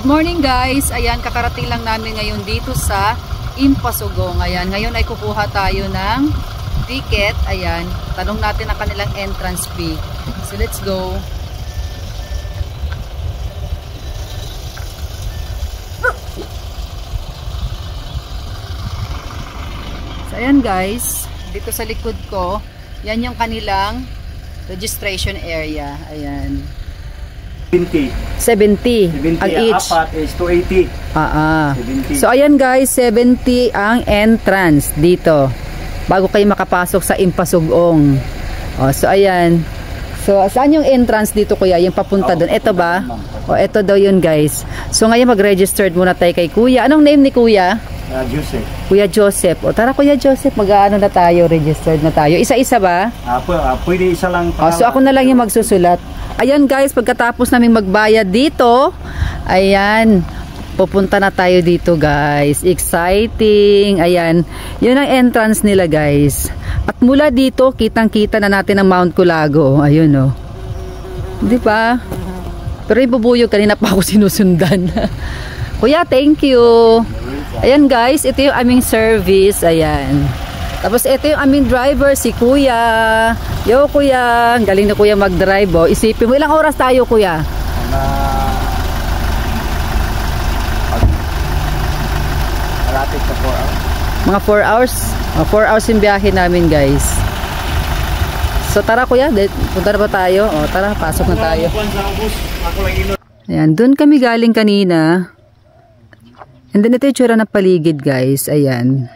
Morning guys, ayan kakarating lang namin ngayon dito sa Impasugong. Ayan, ngayon ay kukuha tayo ng ticket. Ayan, tanong natin ang kanilang entrance fee. So let's go. So ayan guys, dito sa likod ko, yan yung kanilang registration area. Ayan. 70 ang each. Apat is 280. 70. So ayan guys, 70 ang entrance dito bago kayo makapasok sa Impasugong. So ayan. So saan yung entrance dito kuya? Yung papunta doon. Ito ba? Ito daw yun guys. So ngayon mag-registered muna tayo kay kuya. Anong name ni kuya? Joseph. Kuya Joseph. Tara kuya Joseph, mag-ano na tayo, registered na tayo. Isa-isa ba? Pwede isa lang. So ako na lang yung magsusulat. Ayan guys, pagkatapos naming magbayad dito, ayan, pupunta na tayo dito guys. Exciting. Ayan, yun ang entrance nila guys. At mula dito, kitang-kita na natin ang Mount Culago. Ayun oh. Di ba? Pero ibubuyog, kanina pa ako sinusundan. Kuya, thank you. Ayan guys, ito yung aming service. Ayan. Tapos ito yung aming driver, si kuya. Yo kuya, ang galing na kuya mag-drive oh. Isipin mo, ilang oras tayo kuya? Malapit sa 4 hours. Mga 4 hours. 4 hours yung biyahe namin guys. So tara kuya, punta na ba tayo? Tara, pasok na tayo. Ayan, doon kami galing kanina. And then ito yung tsura ng paligid guys. Ayan.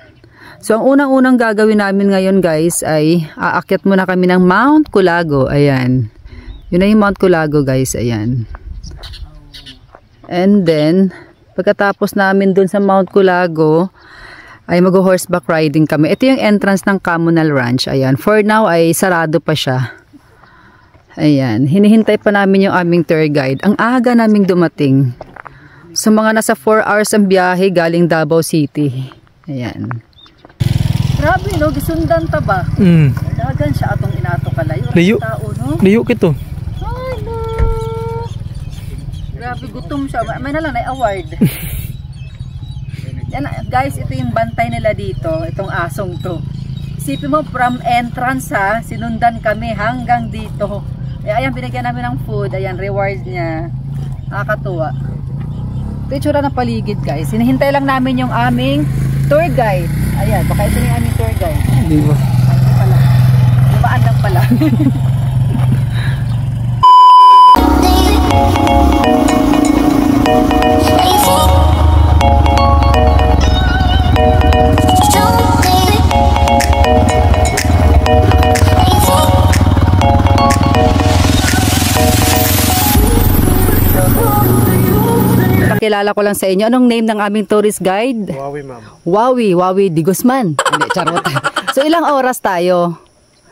So ang unang-unang gagawin namin ngayon guys ay aakyat muna kami ng Mount Culago. Ayan. Yun na yung Mount Culago guys. Ayan. And then pagkatapos namin dun sa Mount Culago ay mag-horseback riding kami. Ito yung entrance ng Communal Ranch. Ayan. For now ay sarado pa siya. Ayan. Hinihintay pa namin yung aming tour guide. Ang aga naming dumating. So mga nasa 4 hours ang biyahe galing Davao City. Ayan. Grabe no, gisundan ta ba? Dagan siya atong inato kalayo. Liyo. Tao, no? Liyo kito. Ay no. Grabe gutom siya. May na lang na award. Yan guys, ito yung bantay nila dito, itong asong to. Isipin mo from entrance ha, sinundan kami hanggang dito. Ayan, binigyan namin ng food, ayan reward niya. Nakakatuwa. Ito yung tsura ng paligid guys. Hinihintay lang namin yung aming tour guide. Ayan, baka ito yung aming tour guide. Hindi ba? Ay, pala. Dumaan lang pala. Papakilala ko lang sa inyo. Anong name ng aming tourist guide? Wawi, ma'am. Wawi Di Guzman. Hindi, charot. So, ilang oras tayo?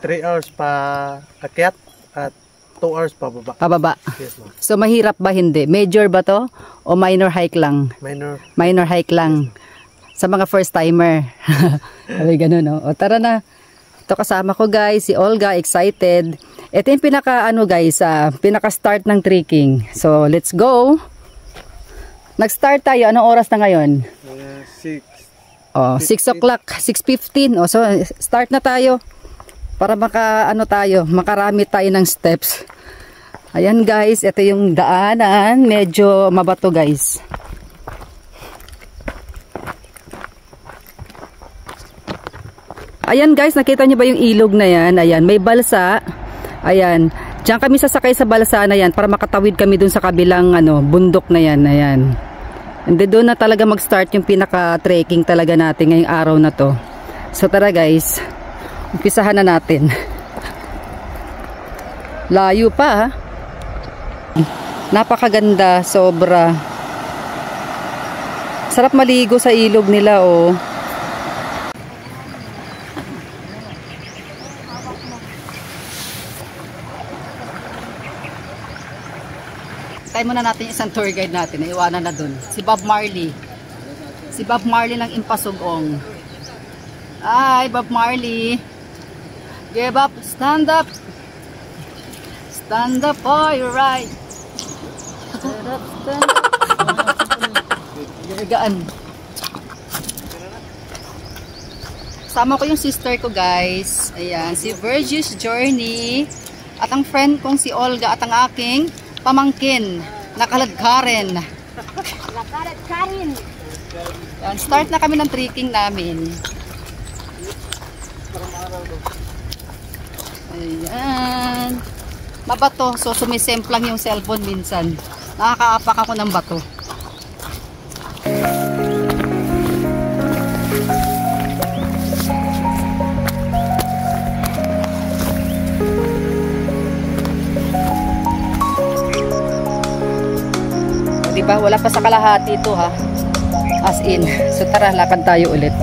3 hours pa akyat at 2 hours pa baba. Pababa. Yes, ma'am. So, mahirap ba? Hindi. Major ba to? O minor hike lang? Minor. Minor hike lang. Sa mga first timer. Sabi ganun, no? O, tara na. Ito kasama ko, guys. Si Olga, excited. Ito yung pinaka start ng trekking. So, let's go. Nag-start tayo. Anong oras na ngayon? 6. Oh, 6 o'clock. 6:15. Oh, so, start na tayo. Para makarami tayo ng steps. Ayan, guys. Ito yung daanan. Medyo mabato, guys. Ayan, guys. Nakita nyo ba yung ilog na yan? Ayan, may balsa. Ayan, diyan kami sasakay sa balsa na yan para makatawid kami dun sa kabilang bundok na yan. Ayan. And then doon na talaga mag-start yung pinaka-trekking talaga natin ngayong araw na to. So tara guys, umpisahan na natin. Layo pa ha. Napakaganda, sobra. Sarap maligo sa ilog nila oh. Tayo muna natin yung isang tour guide natin. Iwanan na dun. Si Bob Marley. Si Bob Marley ng Impasugong. Hi, Bob Marley. Give up. Stand up. Stand up for your right. Stand up, stand up. Gagaan. Sama ko yung sister ko, guys. Ayan, si Virgis Journey. At ang friend kong si Olga at ang aking pamangkin, nakaladkarin. Nakaladkarin. Yan, start na kami ng trekking namin. Ayan. Mabato, so sumisemplang yung cellphone minsan. Nakakaapak ako ng bato. Diba? Wala pa sa kalahati ito ha. As in. So tara, lakad tayo ulit.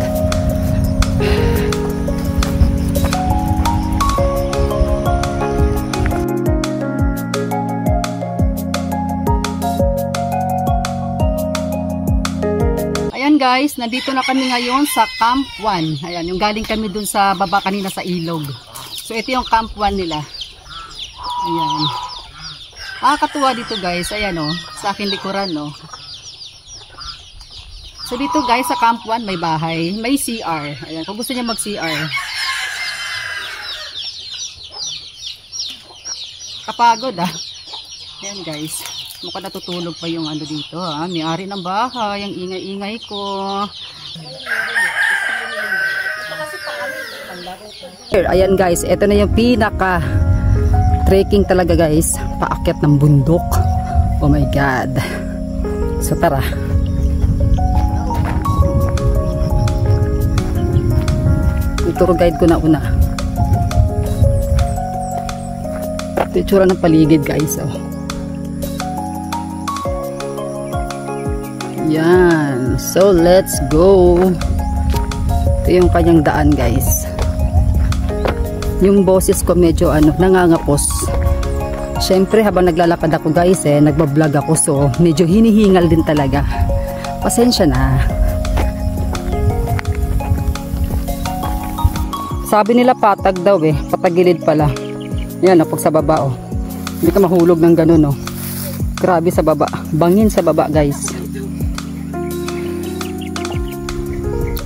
Ayan guys, nandito na kami ngayon sa Camp 1. Ayan, yung galing kami dun sa baba kanina sa ilog. So ito yung Camp 1 nila. Ayan. Katuwa dito guys, ayan o, sa aking likuran no. So dito guys sa Camp 1 may bahay, may CR. Ayan, kung gusto niya mag CR. Kapagod ah. Ayan guys, mukhang natutulog pa yung dito ha. May-ari ng bahay, ang ingay-ingay ko. Ayan guys, ito na yung pinaka trekking talaga guys, paakyat ng bundok. Oh my god. So tara. Yung tour guide ko na una. Ito yung tsura ng paligid guys oh. Yan. So let's go. Ito yung kanyang daan guys. Yung boses ko medyo nangangapos. Syempre habang naglalakad ako guys nagbablog ako so medyo hinihingal din talaga. Pasensya na. Sabi nila patag daw patagilid pala. Yan pag sa baba Hindi ka mahulog ng ganun Grabe sa baba. Bangin sa baba guys.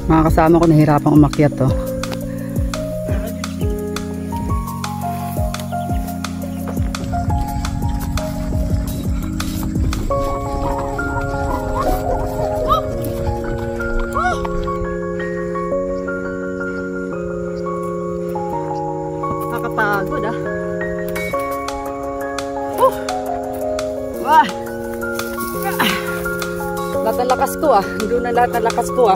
Mga kasama ko nahirapang umakyat Nakakapagod Wah. Lahat ng lakas ko Doon na lahat ng lakas ko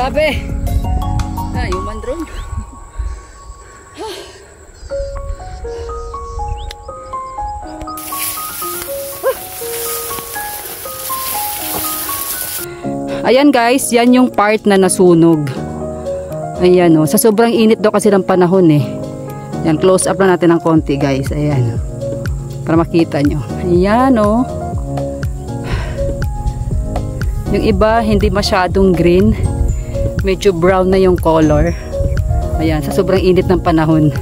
Grabe. Human drone. Ayan guys, yan yung part na nasunog. Ayan o, sa sobrang init daw kasi ng panahon eh. Yan, close up na natin ng konti guys. Ayan. Para makita nyo. Ayan o. Yung iba hindi masyadong green. Medyo brown na yung color. Ayan, sa sobrang init ng panahon.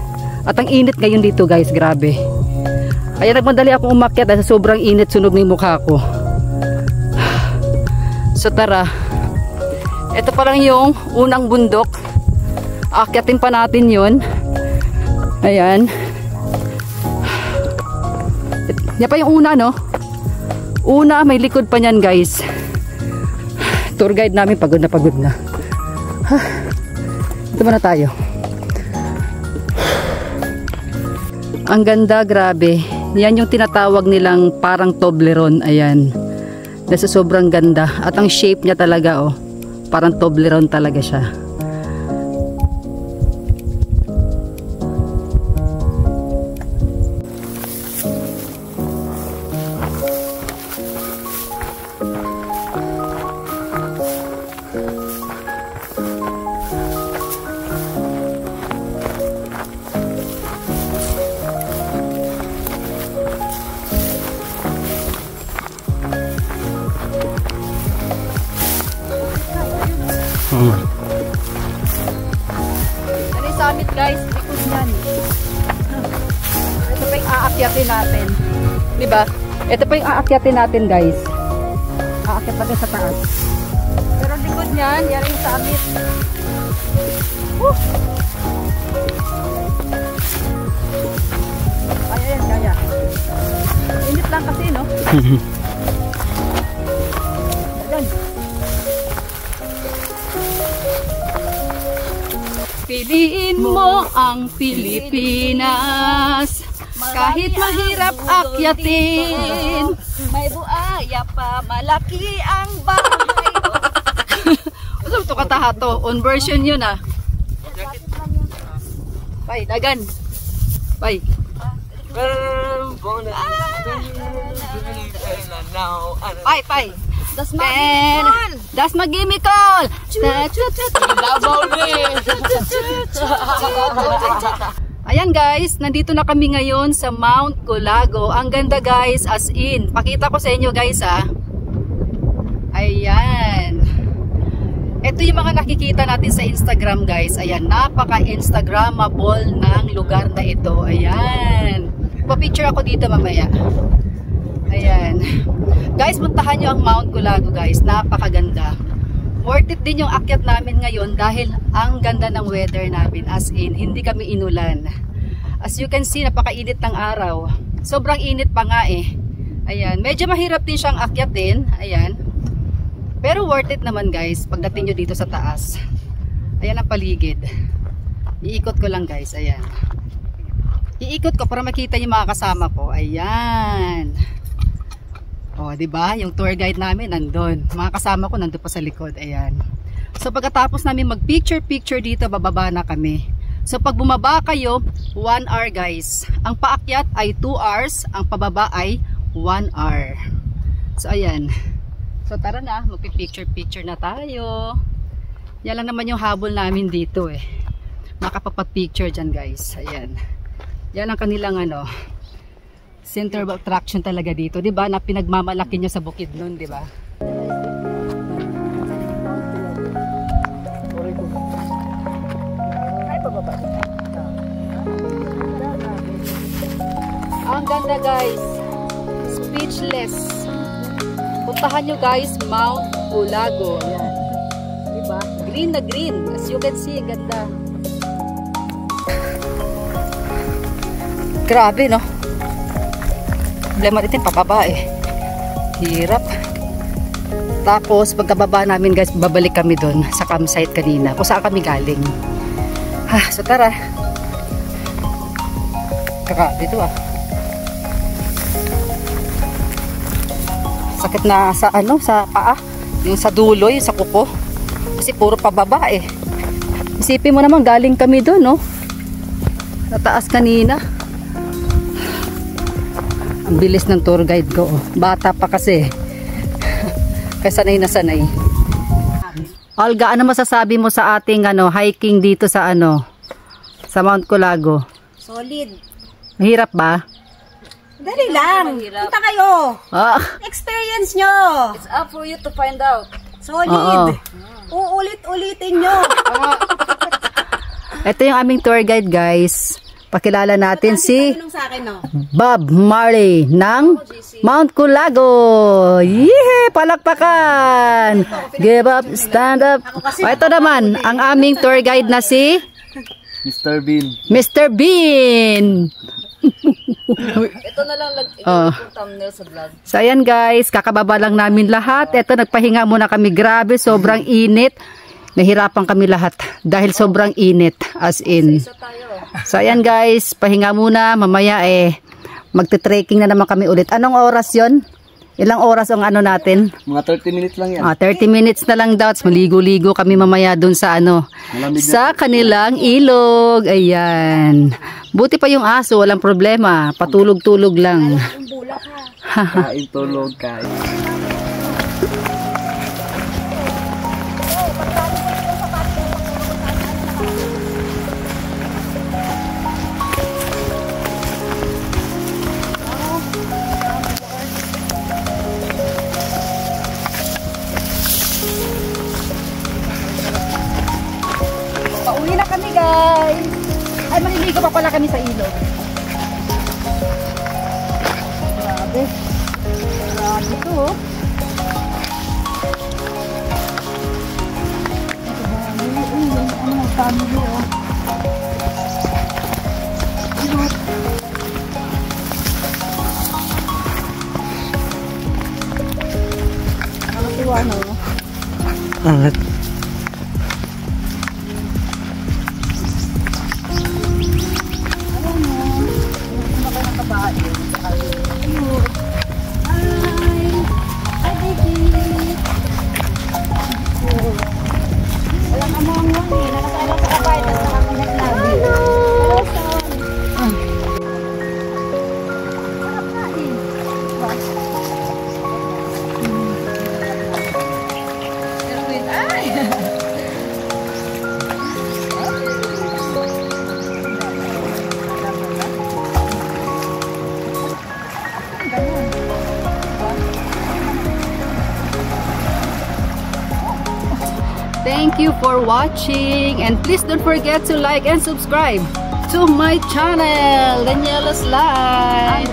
At ang init ngayon dito guys, grabe. Kaya nagmadali akong umakyat dahil sa sobrang init, sunog na yung mukha ko. So tara, ito pa lang yung unang bundok. Akyatin pa natin yun. Ayan. Yan pa yung una, no? Una, may likod pa niyan guys. Tour guide namin pagod na pagod na. Ito muna tayo. Ang ganda, grabe. Yan yung tinatawag nilang parang Toblerone. Ayan. Dahil sa sobrang ganda. At ang shape niya talaga, oh. Parang Toblerone talaga siya. Ano yung summit guys? Likod yan. Ito pa yung aakyatin natin. Diba? Ito pa yung aakyatin natin guys. Aakyat natin sa taas. Pero likod yan, yan yung summit. Ayan, kaya. Init lang kasi, no? Ayan. Piliin mo ang Pilipinas, kahit mahirap akyatin. May buaya pa, malaki ang bahay. Ano ito kataha to? On version yun ah. Bay, dagan. Bay. Bay, bay. Das magimikol! Das magimikol! Ayan guys, nandito na kami ngayon sa Mount Colago. Ang ganda guys, as in. Pakita ko sa inyo guys ah. Ayan. Ito yung mga nakikita natin sa Instagram guys. Ayan, napaka-instagrammable ng lugar na ito. Ayan. Pa-picture ako dito mamaya. Ayan. Guys, puntahan nyo ang Mount Colago guys. Napakaganda. Worth it din yung akyat namin ngayon dahil ang ganda ng weather namin. As in, hindi kami inulan. As you can see, napakainit ng araw. Sobrang init pa nga eh. Ayan. Medyo mahirap din siyang akyatin. Ayan. Pero worth it naman guys pagdating nyo dito sa taas. Ayan ang paligid. Iikot ko lang guys. Ayan. Iikot ko para makita yung mga kasama ko. Ayan. O, diba? Yung tour guide namin nandun. Mga kasama ko nandun pa sa likod. Ayan. So, pagkatapos namin mag-picture-picture dito, bababa na kami. So, pag bumaba kayo, 1 hour guys. Ang paakyat ay 2 hours. Ang pababa ay 1 hour. So, ayan. So, tara na. Magpipicture-picture na tayo. Yan lang naman yung habol namin dito eh. Makapapapicture dyan guys. Ayan. Yan ang kanilang ano, center of attraction talaga dito, 'di ba? Na pinagmamalaki niya sa bukid noon, 'di ba? Ang ganda guys. Speechless. Puntahan nyo guys, Mount Colago. Ayan. 'Di ba? Green na green. As you can see, ganda. Grabe, no? Problema dito, pababa eh. Hirap. Tapos, pagkababa namin guys, babalik kami doon sa campsite kanina. Kung saan kami galing. So tara. Grabe dito ah. Sakit na sa ano, sa paa. Yung sa dulo, yung sa kuko. Kasi puro pababa eh. Isipin mo naman, galing kami doon, no? Nataas kanina. Ang bilis ng tour guide ko. Oh. Bata pa kasi. Kaya sanay na sanay. Olga, ano masasabi mo sa ating hiking dito sa sa Mount Culago? Solid. Mahirap ba? Dali lang. Punta kayo. Ah. Experience nyo. It's up for you to find out. Solid. Oo. Uulit-ulitin nyo. Ito yung aming tour guide, guys. Pakilala natin si Tanong sa akin, no? Bob Marley ng Mount Culago. Yee! Palakpakan! Give up, stand up. Ito naman, ang aming tour guide na si Mr. Bean. Mr. Bean. Ito na lang yung thumbnail sa vlog. So ayan guys, kakababa lang namin lahat. Ito, nagpahinga muna kami. Grabe, sobrang init. Nahirapan kami lahat dahil sobrang init, as in. Isa tayo. So ayan guys, pahinga muna. Mamaya magte-trekking na naman kami ulit. Anong oras yon? Ilang oras ang natin? Mga 30 minutes lang yan. 30 minutes na lang daw. Maligo-ligo kami mamaya dun sa sa kanilang ilog. Ayan. Buti pa yung aso, walang problema. Patulog-tulog lang. Kain, tulog, kain. Pauwi na kami guys. Ay, maliligo pa pala kami sa ilog. Grabe. Grabe to oh. Family oh. Nakatuwa no. Angat. Thank you for watching, and please don't forget to like and subscribe to my channel, Daniela's Life.